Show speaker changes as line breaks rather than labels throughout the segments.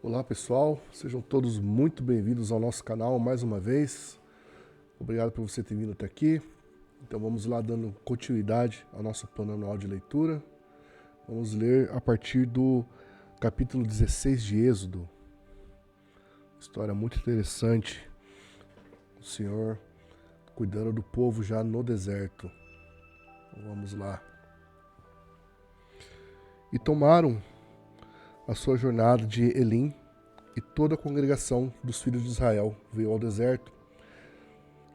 Olá pessoal, sejam todos muito bem-vindos ao nosso canal mais uma vez. Obrigado por você ter vindo até aqui. Então vamos lá dando continuidade ao nosso plano anual de leitura. Vamos ler a partir do capítulo 16 de Êxodo. História muito interessante. O Senhor cuidando do povo já no deserto. Então vamos lá. E tomaram a sua jornada de Elim, e toda a congregação dos filhos de Israel veio ao deserto,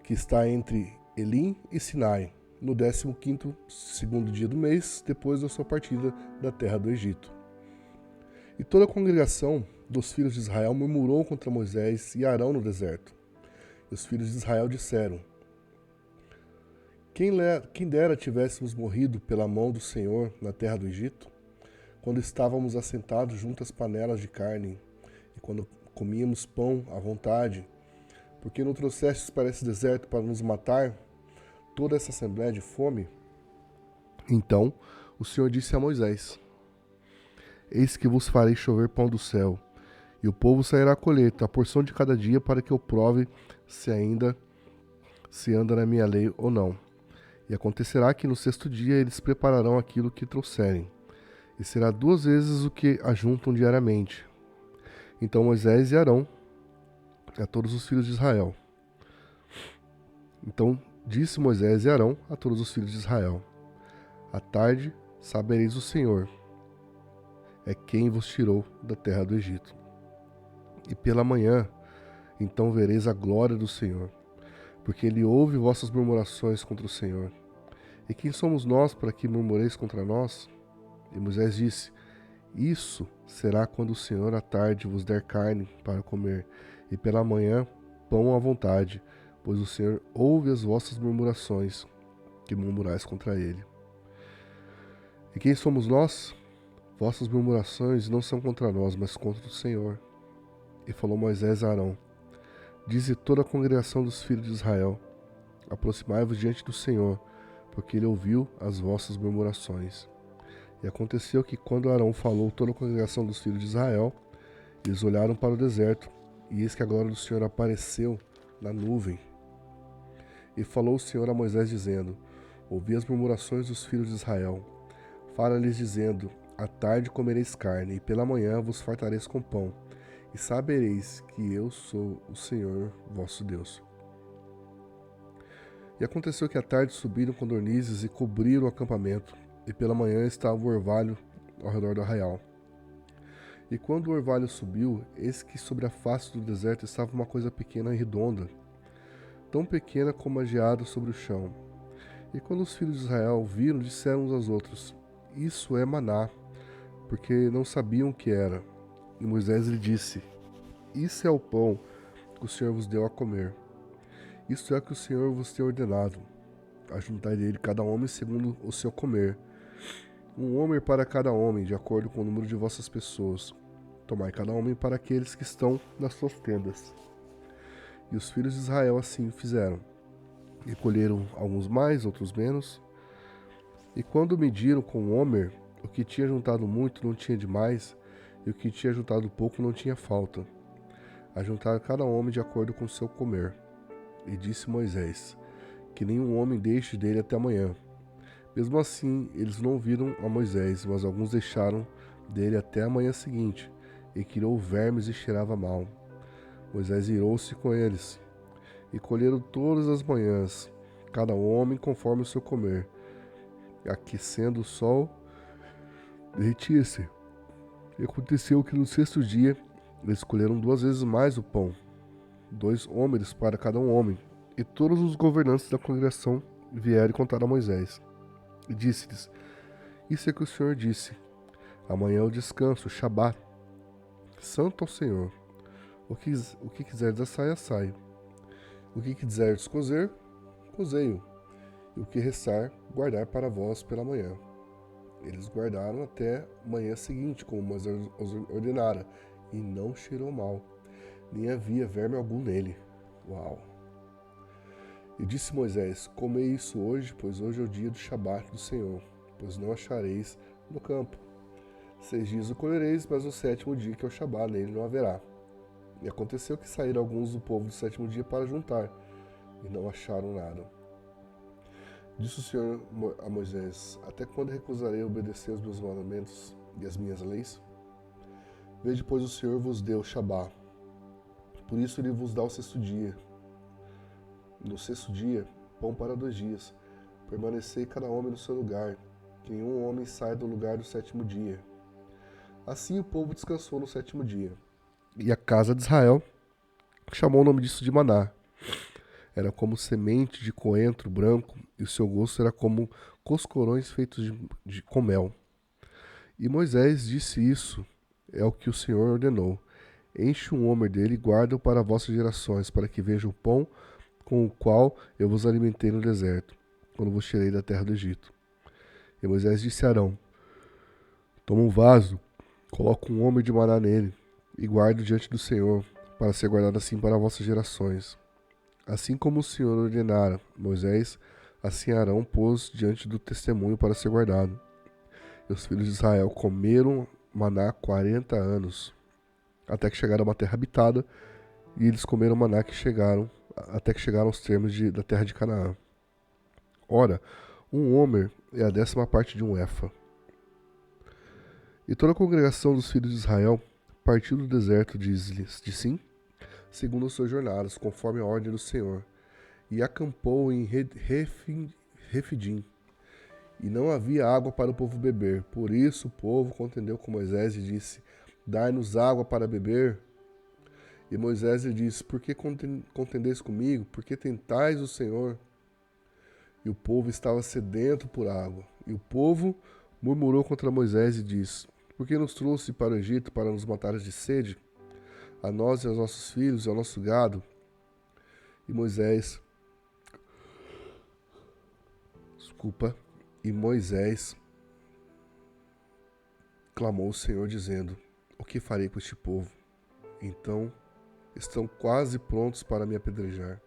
que está entre Elim e Sinai, no 15º segundo dia do mês, depois da sua partida da terra do Egito. E toda a congregação dos filhos de Israel murmurou contra Moisés e Arão no deserto. E os filhos de Israel disseram: Quem dera tivéssemos morrido pela mão do Senhor na terra do Egito, quando estávamos assentados junto às panelas de carne, e quando comíamos pão à vontade, porque não trouxestes para esse deserto para nos matar toda essa assembleia de fome? Então o Senhor disse a Moisés: Eis que vos farei chover pão do céu, e o povo sairá à colheita, a porção de cada dia, para que eu prove se ainda se anda na minha lei ou não. E acontecerá que no sexto dia eles prepararão aquilo que trouxerem, e será 2 vezes o que ajuntam diariamente. Então Moisés e Arão, a todos os filhos de Israel. Então disse Moisés e Arão a todos os filhos de Israel: À tarde sabereis o Senhor é quem vos tirou da terra do Egito. E pela manhã, então vereis a glória do Senhor, porque ele ouve vossas murmurações contra o Senhor. E quem somos nós para que murmureis contra nós? E Moisés disse: Isso será quando o Senhor à tarde vos der carne para comer, e pela manhã pão à vontade, pois o Senhor ouve as vossas murmurações, que murmurais contra ele. E quem somos nós? Vossas murmurações não são contra nós, mas contra o Senhor. E falou Moisés a Arão: Dize toda a congregação dos filhos de Israel: Aproximai-vos diante do Senhor, porque ele ouviu as vossas murmurações. E aconteceu que, quando Arão falou toda a congregação dos filhos de Israel, eles olharam para o deserto, e eis que a glória do Senhor apareceu na nuvem. E falou o Senhor a Moisés, dizendo: Ouvi as murmurações dos filhos de Israel. Fala-lhes, dizendo: À tarde comereis carne, e pela manhã vos fartareis com pão, e sabereis que eu sou o Senhor vosso Deus. E aconteceu que à tarde subiram codornizes e cobriram o acampamento, e pela manhã estava o orvalho ao redor do arraial. E quando o orvalho subiu, eis que sobre a face do deserto estava uma coisa pequena e redonda, tão pequena como a geada sobre o chão. E quando os filhos de Israel viram, disseram uns aos outros: Isso é maná, porque não sabiam o que era. E Moisés lhe disse: Isso é o pão que o Senhor vos deu a comer. Isto é o que o Senhor vos tem ordenado: ajuntai dele cada homem segundo o seu comer, 1 homem para cada homem, de acordo com o número de vossas pessoas. Tomai cada homem para aqueles que estão nas suas tendas. E os filhos de Israel assim fizeram. E colheram alguns mais, outros menos. E quando mediram com o homer, o que tinha juntado muito não tinha demais, e o que tinha juntado pouco não tinha falta. Ajuntaram cada homem de acordo com o seu comer. E disse Moisés: Que nenhum homem deixe dele até amanhã. Mesmo assim, eles não viram a Moisés, mas alguns deixaram dele até a manhã seguinte, e criou vermes e cheirava mal. Moisés irou-se com eles, e colheram todas as manhãs, cada homem conforme o seu comer. E aquecendo o sol, derretia-se. E aconteceu que no sexto dia, eles colheram 2 vezes mais o pão, 2 homens para cada homem. E todos os governantes da congregação vieram e contaram a Moisés. E disse-lhes: Isso é que o Senhor disse: Amanhã é o descanso, o Shabat, santo ao Senhor. O que quiserdes assai, assai. O que quiserdes cozer, cozei-o. E o que restar, guardar para vós pela manhã. Eles guardaram até manhã seguinte, como Moisés os ordenara, e não cheirou mal, nem havia verme algum nele. Uau! E disse Moisés: Comei isso hoje, pois hoje é o dia do Shabat do Senhor, pois não achareis no campo. 6 dias o colhereis, mas no 7º dia, que é o Shabá, nele não haverá. E aconteceu que saíram alguns do povo do 7º dia para juntar, e não acharam nada. Disse o Senhor a Moisés: até quando recusarei obedecer os meus mandamentos e as minhas leis? Vede, pois, o Senhor vos deu o Shabá. Por isso ele vos dá o 6º dia. No 6º dia, pão para 2 dias. Permanecei cada homem no seu lugar, que nenhum homem saia do lugar do 7º dia. Assim o povo descansou no 7º dia. E a casa de Israel chamou o nome disso de maná. Era como semente de coentro branco, e o seu gosto era como coscorões feitos com mel. E Moisés disse: isso é o que o Senhor ordenou. Enche um homer dele e guarda-o para vossas gerações, para que vejam o pão com o qual eu vos alimentei no deserto, quando vos tirei da terra do Egito. E Moisés disse a Arão: toma um vaso, coloca um homer de maná nele, e guarda-o diante do Senhor, para ser guardado assim para vossas gerações. Assim como o Senhor ordenara Moisés, assim Arão pôs diante do testemunho para ser guardado. E os filhos de Israel comeram maná 40 anos, até que chegaram a uma terra habitada, e eles comeram maná até que chegaram aos termos da terra de Canaã. Ora, um homer é a 10ª parte de um efa. E toda a congregação dos filhos de Israel partiu do deserto de Sim, segundo as suas jornadas, conforme a ordem do Senhor, e acampou em Refidim. E não havia água para o povo beber. Por isso o povo contendeu com Moisés e disse: dai-nos água para beber. E Moisés lhe disse: por que contendeis comigo? Por que tentais o Senhor? E o povo estava sedento por água. E o povo murmurou contra Moisés e disse: por que nos trouxe para o Egito para nos matares de sede? A nós e aos nossos filhos e ao nosso gado. E Moisés clamou ao Senhor, dizendo: o que farei com este povo? Então estão quase prontos para me apedrejar.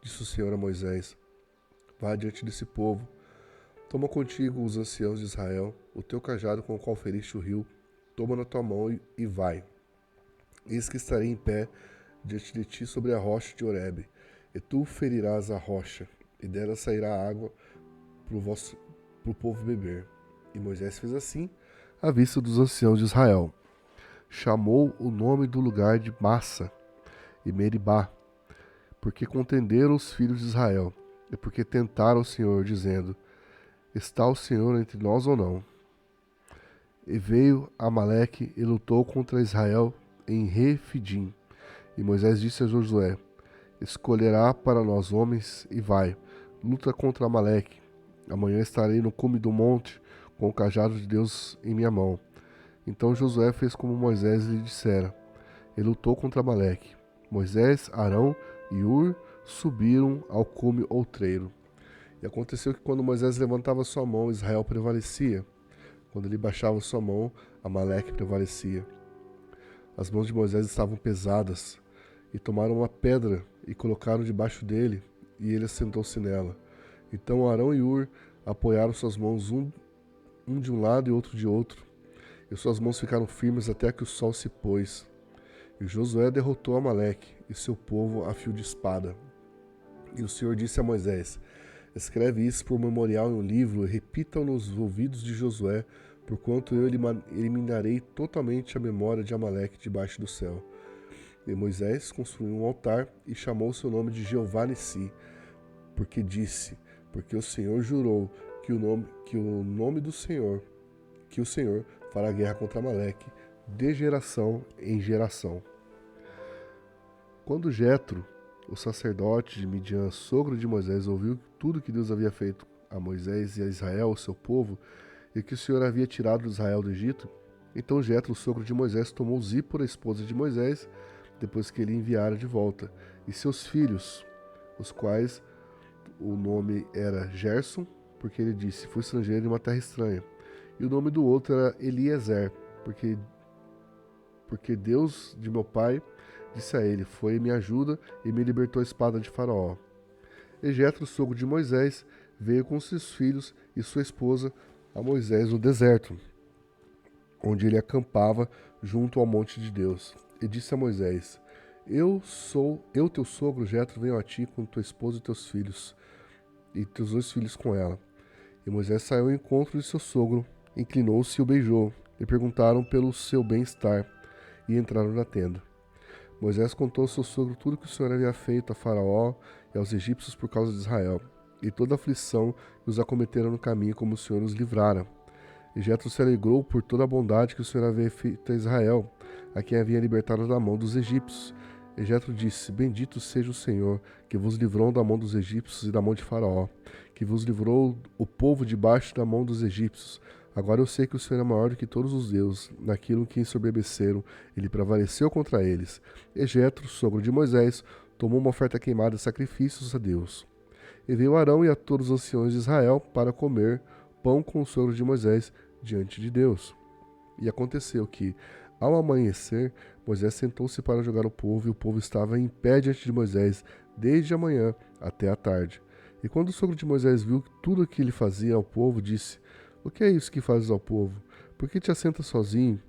Disse o Senhor a Moisés: vá diante desse povo, toma contigo os anciãos de Israel, o teu cajado com o qual feriste o rio, toma na tua mão e vai. Eis que estarei em pé diante de ti sobre a rocha de Horebe, e tu ferirás a rocha, e dela sairá água para o povo beber. E Moisés fez assim à vista dos anciãos de Israel. Chamou o nome do lugar de Massa e Meribá, porque contenderam os filhos de Israel, e porque tentaram o Senhor, dizendo: está o Senhor entre nós ou não? E veio Amaleque e lutou contra Israel em Refidim. E Moisés disse a Josué: escolherá para nós homens e vai, luta contra Amaleque. Amanhã estarei no cume do monte, com o cajado de Deus em minha mão. Então Josué fez como Moisés lhe dissera. Ele lutou contra Amaleque. Moisés, Arão e Ur subiram ao cume outreiro. E aconteceu que quando Moisés levantava sua mão, Israel prevalecia. Quando ele baixava sua mão, Amaleque prevalecia. As mãos de Moisés estavam pesadas, e tomaram uma pedra e colocaram debaixo dele, e ele assentou-se nela. Então Arão e Ur apoiaram suas mãos um de um lado e outro de outro, e suas mãos ficaram firmes até que o sol se pôs. E Josué derrotou Amaleque e seu povo a fio de espada. E o Senhor disse a Moisés: escreve isso por memorial em um livro e repita-o nos ouvidos de Josué, porquanto eu eliminarei totalmente a memória de Amaleque debaixo do céu. E Moisés construiu um altar e chamou seu nome de Jeová Nissi, porque disse: porque o Senhor jurou que o Senhor fará guerra contra Amaleque de geração em geração. Quando Jetro, o sacerdote de Midian, sogro de Moisés, ouviu tudo que Deus havia feito a Moisés e a Israel, o seu povo, e que o Senhor havia tirado Israel do Egito, então Jetro, o sogro de Moisés, tomou Zípora, a esposa de Moisés, depois que ele enviara de volta, e seus filhos, os quais o nome era Gerson, porque ele disse: fui estrangeiro em uma terra estranha. E o nome do outro era Eliezer, porque Deus de meu pai disse a ele: foi minha ajuda e me libertou a espada de Faraó. E Jetro, sogro de Moisés, veio com seus filhos e sua esposa a Moisés no deserto. onde ele acampava junto ao monte de Deus. E disse a Moisés: Eu, teu sogro Jetro, venho a ti com tua esposa e teus filhos, e teus 2 filhos com ela. E Moisés saiu ao encontro de seu sogro, inclinou-se e o beijou, e perguntaram pelo seu bem-estar, e entraram na tenda. Moisés contou ao seu sogro tudo que o Senhor havia feito a Faraó e aos egípcios por causa de Israel, e toda a aflição que os acometeram no caminho, como o Senhor os livrara. E Jetro se alegrou por toda a bondade que o Senhor havia feito a Israel, a quem havia libertado da mão dos egípcios. E Jetro disse: Bendito seja o Senhor, que vos livrou da mão dos egípcios e da mão de Faraó, que vos livrou o povo debaixo da mão dos egípcios. Agora eu sei que o Senhor é maior do que todos os deuses. Naquilo que ensoberbeceram, ele prevaleceu contra eles. E Jetro, sogro de Moisés, tomou uma oferta queimada de sacrifícios a Deus. E veio Arão e a todos os anciões de Israel para comer pão com o sogro de Moisés diante de Deus. E aconteceu que, ao amanhecer, Moisés sentou-se para julgar o povo, e o povo estava em pé diante de Moisés, desde a manhã até a tarde. E quando o sogro de Moisés viu tudo o que ele fazia ao povo, disse: O que é isso que fazes ao povo? Por que te assentas sozinho?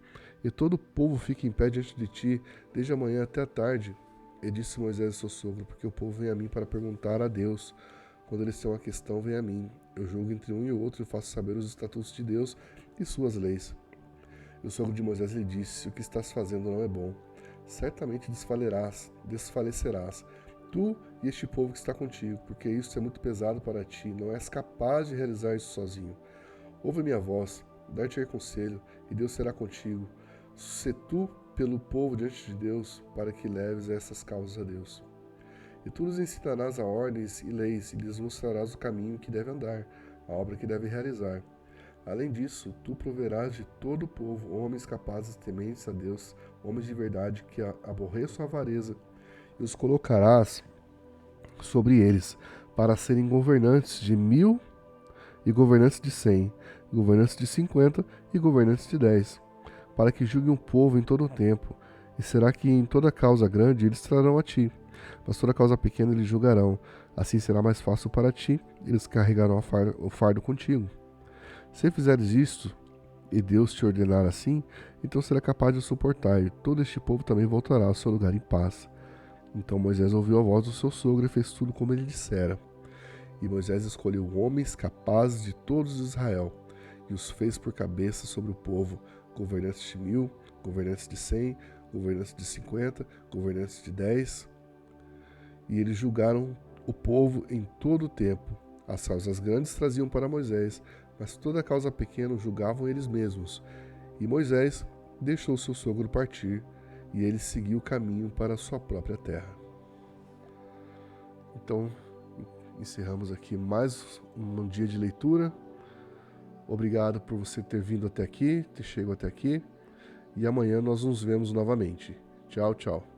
E todo o povo fica em pé diante de ti, desde a manhã até a tarde. E disse Moisés ao seu sogro: Porque o povo vem a mim para perguntar a Deus. Quando eles têm uma questão, vem a mim. Eu julgo entre um e outro e faço saber os estatutos de Deus e suas leis. E o sogro de Moisés lhe disse: O que estás fazendo não é bom. Certamente desfalecerás, tu e este povo que está contigo, porque isso é muito pesado para ti, não és capaz de realizar isso sozinho. Ouve minha voz, dar-te-ei conselho, e Deus será contigo. Se tu pelo povo diante de Deus, para que leves essas causas a Deus. E tu lhes ensinarás a ordens e leis, e lhes mostrarás o caminho que deve andar, a obra que deve realizar. Além disso, tu proverás de todo o povo homens capazes, tementes a Deus, homens de verdade, que aborreçam a avareza, e os colocarás sobre eles, para serem governantes de 1000, e governantes de 100, governantes de 50 e governantes de 10, para que julguem o povo em todo o tempo. E será que em toda causa grande eles trarão a ti, mas toda causa pequena eles julgarão. Assim será mais fácil para ti, eles carregarão o fardo contigo. Se fizeres isto, e Deus te ordenar assim, então será capaz de suportar, e todo este povo também voltará ao seu lugar em paz. Então Moisés ouviu a voz do seu sogro e fez tudo como ele dissera. E Moisés escolheu homens capazes de todos Israel, e os fez por cabeça sobre o povo, governantes de 1000, governantes de 100, governantes de 50, governantes de 10. E eles julgaram o povo em todo o tempo. As causas grandes traziam para Moisés, mas toda causa pequena julgavam eles mesmos. E Moisés deixou seu sogro partir, e ele seguiu o caminho para a sua própria terra. Então, encerramos aqui mais um dia de leitura. Obrigado por você ter vindo até aqui, ter chegado até aqui. E amanhã nós nos vemos novamente. Tchau, tchau.